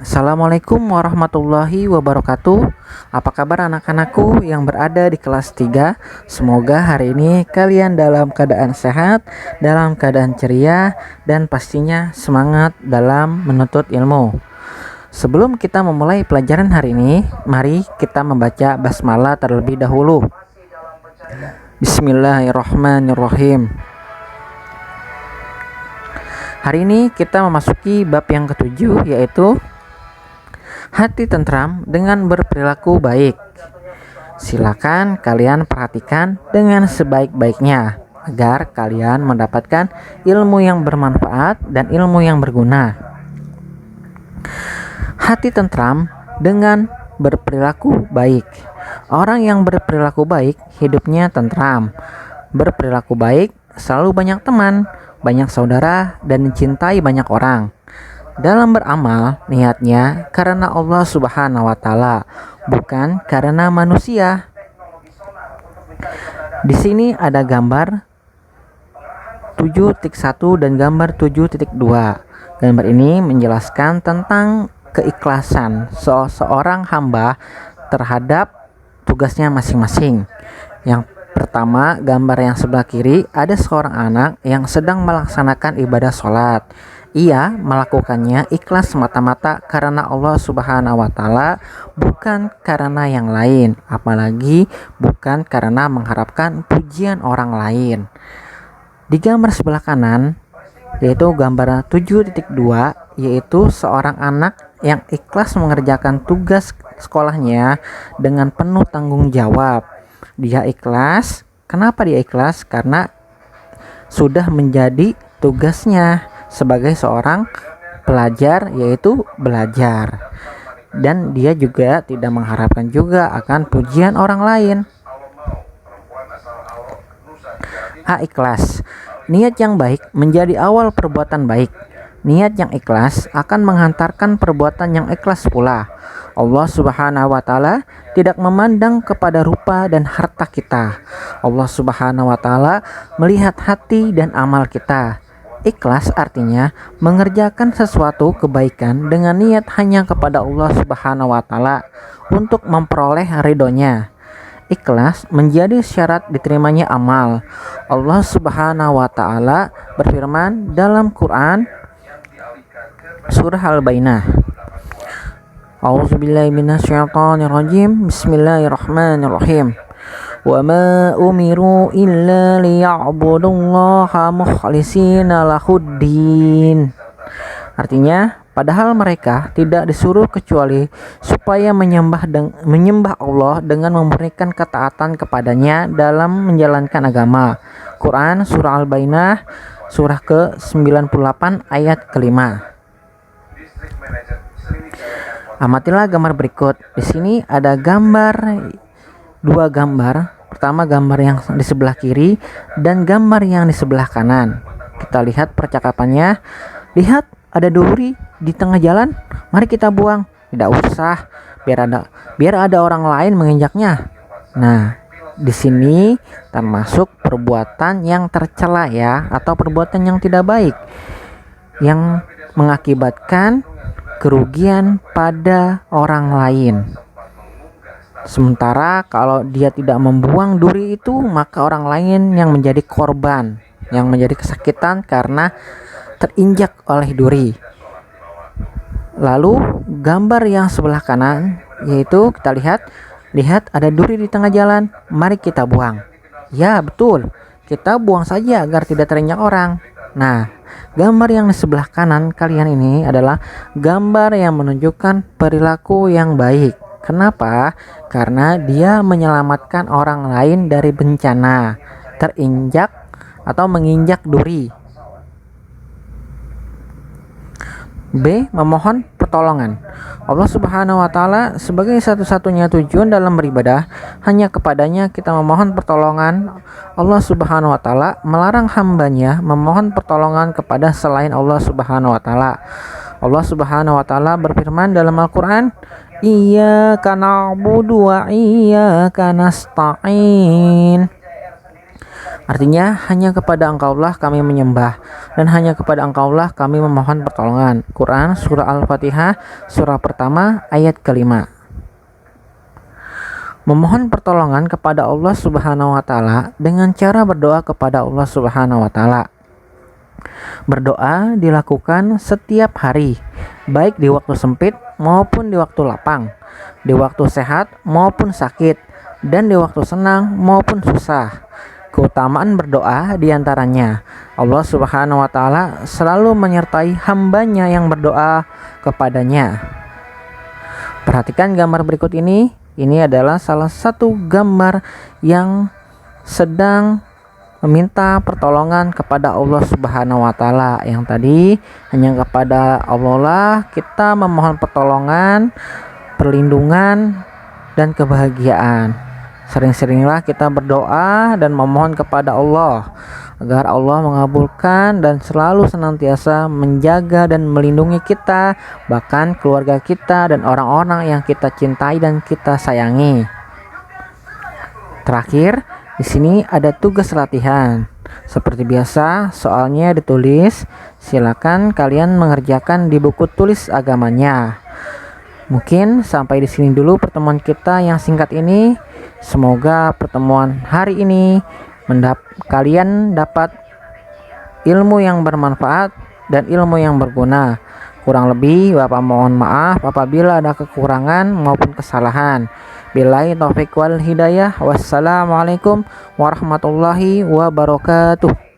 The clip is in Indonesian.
Assalamualaikum warahmatullahi wabarakatuh. Apa kabar anak-anakku yang berada di kelas 3? Semoga hari ini kalian dalam keadaan sehat, dalam keadaan ceria, dan pastinya semangat dalam menuntut ilmu. Sebelum kita memulai pelajaran hari ini, mari kita membaca basmalah terlebih dahulu. Bismillahirrahmanirrahim. Hari ini kita memasuki bab yang ketujuh, yaitu hati tentram dengan berperilaku baik. Silakan kalian perhatikan dengan sebaik-baiknya agar kalian mendapatkan ilmu yang bermanfaat dan ilmu yang berguna. Hati tentram dengan berperilaku baik. Orang yang berperilaku baik hidupnya tentram. Berperilaku baik selalu banyak teman, banyak saudara, dan dicintai banyak orang. Dalam beramal, niatnya karena Allah Subhanahu wa Ta'ala, bukan karena manusia. Di sini ada gambar 7.1 dan gambar 7.2. Gambar ini menjelaskan tentang keikhlasan seorang hamba terhadap tugasnya masing-masing. Yang pertama, gambar yang sebelah kiri ada seorang anak yang sedang melaksanakan ibadah sholat. Ia melakukannya ikhlas semata-mata karena Allah Subhanahu wa Ta'ala, bukan karena yang lain, apalagi bukan karena mengharapkan pujian orang lain. Di gambar sebelah kanan, yaitu gambar 7.2, yaitu seorang anak yang ikhlas mengerjakan tugas sekolahnya dengan penuh tanggung jawab. Dia ikhlas. Kenapa dia ikhlas? Karena sudah menjadi tugasnya sebagai seorang pelajar, yaitu belajar, dan dia juga tidak mengharapkan juga akan pujian orang lain. Ikhlas. Niat yang baik menjadi awal perbuatan baik. Niat yang ikhlas akan menghantarkan perbuatan yang ikhlas pula. Allah Subhanahu wa Ta'ala tidak memandang kepada rupa dan harta kita. Allah Subhanahu wa Ta'ala melihat hati dan amal kita. Ikhlas artinya mengerjakan sesuatu kebaikan dengan niat hanya kepada Allah Subhanahu wa Ta'ala untuk memperoleh ridhonya. Ikhlas menjadi syarat diterimanya amal. Allah Subhanahu wa Ta'ala berfirman dalam Quran surah Al-Baqarah. A'udzubillahi minasyaitonirrajim. Bismillahirrahmanirrahim. Wa ma umiru illa liya'budullaha mukhlishina lahuddin. Artinya, padahal mereka tidak disuruh kecuali supaya menyembah Allah dengan memurnikan ketaatan kepadanya dalam menjalankan agama. Quran surah Al-Baqarah surah ke-98 ayat ke-5. Amatilah gambar berikut. Di sini ada dua gambar. Pertama gambar yang di sebelah kiri dan gambar yang di sebelah kanan. Kita lihat percakapannya. Lihat, ada duri di tengah jalan. Mari kita buang. Tidak usah, biar ada orang lain menginjaknya. Nah, di sini termasuk perbuatan yang tercela ya, atau perbuatan yang tidak baik yang mengakibatkan kerugian pada orang lain. Sementara kalau dia tidak membuang duri itu, maka orang lain yang menjadi korban, yang menjadi kesakitan karena terinjak oleh duri. Lalu gambar yang sebelah kanan, yaitu kita lihat ada duri di tengah jalan, mari kita buang. Ya betul, kita buang saja agar tidak terinjak orang. Nah, gambar yang di sebelah kanan kalian ini adalah gambar yang menunjukkan perilaku yang baik. Kenapa? Karena dia menyelamatkan orang lain dari bencana, terinjak atau menginjak duri. B. Memohon pertolongan. Allah Subhanahu wa Ta'ala sebagai satu-satunya tujuan dalam beribadah, hanya kepadanya kita memohon pertolongan. Allah Subhanahu wa Ta'ala melarang hambanya memohon pertolongan kepada selain Allah Subhanahu wa Ta'ala. Allah Subhanahu wa Ta'ala berfirman dalam Al-Quran, Iyyaka na'budu wa iyyaka nasta'in. Artinya hanya kepada Engkaulah kami menyembah dan hanya kepada Engkaulah kami memohon pertolongan. Quran Surah Al-Fatihah surah pertama ayat kelima. Memohon pertolongan kepada Allah Subhanahu wa taala dengan cara berdoa kepada Allah Subhanahu wa taala. Berdoa dilakukan setiap hari, baik di waktu sempit maupun di waktu lapang, di waktu sehat maupun sakit, dan di waktu senang maupun susah. Keutamaan berdoa diantaranya Allah Subhanahu wa taala selalu menyertai hambanya yang berdoa kepadanya. Perhatikan gambar berikut ini. Ini adalah salah satu gambar yang sedang meminta pertolongan kepada Allah Subhanahu wa taala. Yang tadi hanya kepada Allah lah kita memohon pertolongan, perlindungan, dan kebahagiaan. Sering-seringlah kita berdoa dan memohon kepada Allah agar Allah mengabulkan dan selalu senantiasa menjaga dan melindungi kita, bahkan keluarga kita dan orang-orang yang kita cintai dan kita sayangi. Terakhir, di sini ada tugas latihan. Seperti biasa, soalnya ditulis. Silakan kalian mengerjakan di buku tulis agamanya. Mungkin sampai di sini dulu pertemuan kita yang singkat ini. Semoga pertemuan hari ini kalian dapat ilmu yang bermanfaat dan ilmu yang berguna. Kurang lebih Bapak mohon maaf apabila ada kekurangan maupun kesalahan. Billahi taufiq wal hidayah. Wassalamualaikum warahmatullahi wabarakatuh.